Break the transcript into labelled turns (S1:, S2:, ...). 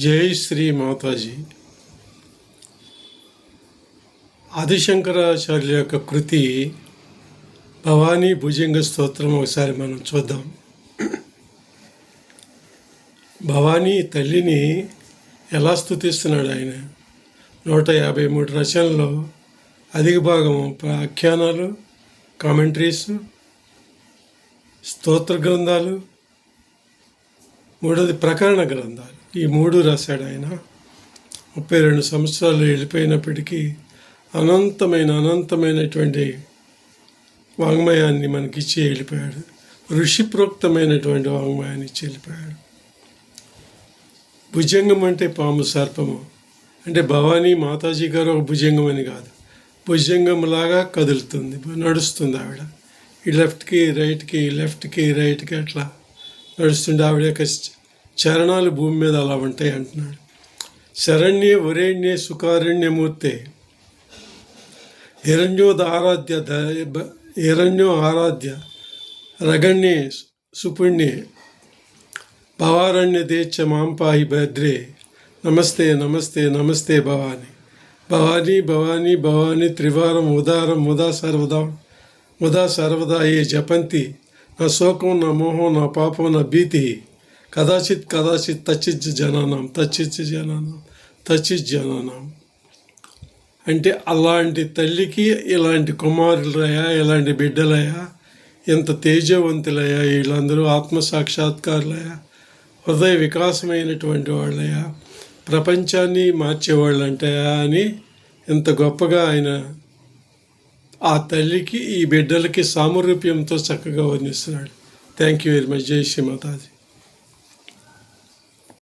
S1: జై శ్రీ మాతాజీ. ఆదిశంకరాచార్యుల యొక్క కృతి భవానీ భుజంగ స్తోత్రం ఒకసారి మనం చూద్దాం. భవానీ తల్లిని ఎలా స్తుతిస్తున్నాడు ఆయన. 153 రచనల్లో అధిక భాగం ఆఖ్యానాలు, కామెంటరీస్, స్తోత్ర గ్రంథాలు, మూడోది ప్రకరణ గ్రంథాలు. ఈ 3 రాశాడు ఆయన. 32 సంవత్సరాలు వెళ్ళిపోయినప్పటికీ అనంతమైనటువంటి వాంగ్మయాన్ని మనకిచ్చి వెళ్ళిపోయాడు. ఋషిప్రోక్తమైనటువంటి వాంగ్మయాన్ని ఇచ్చి వెళ్ళిపోయాడు. భుజంగం అంటే పాము సర్పము అంటే భవానీ మాతాజీ గారు ఒక భుజంగం అని కాదు, భుజంగంలాగా కదులుతుంది, నడుస్తుంది ఆవిడ. ఈ లెఫ్ట్కి రైట్కి అట్లా నడుస్తుంది. ఆవిడ యొక్క చరణాలు భూమి మీద అలా ఉంటాయి అంటున్నాడు. శరణ్యే వరేణ్యే సుకారణ్యమూర్తే హిరణ్యో ఆరాధ్య రగణ్యే సుపుణ్యే భవారణ్య దేచ్చ మాంపాహి భద్రే నమస్తే నమస్తే నమస్తే భవాని. భవానీ భవానీ భవానీ త్రివారం ఉదారం ముదా సర్వదా ఏ జపంతి నా శోకం నా మోహం నా పాపం నా భీతి కదాచిత్ తచ్చిజ్ జనానం. అంటే అలాంటి తల్లికి ఇలాంటి కుమారులయ్యా, ఇలాంటి బిడ్డలయ్యా, ఎంత తేజవంతులయ్యా, వీళ్ళందరూ ఆత్మసాక్షాత్కారులయ్యా, హృదయ వికాసమైనటువంటి వాళ్ళయ్యా, ప్రపంచాన్ని మార్చేవాళ్ళంటాయా అని ఎంత గొప్పగా ఆయన ఆ తల్లికి ఈ బిడ్డలకి సామరూప్యంతో చక్కగా వర్ణిస్తున్నాడు. Thank you very much. జై శ్రీ మాతాజీ.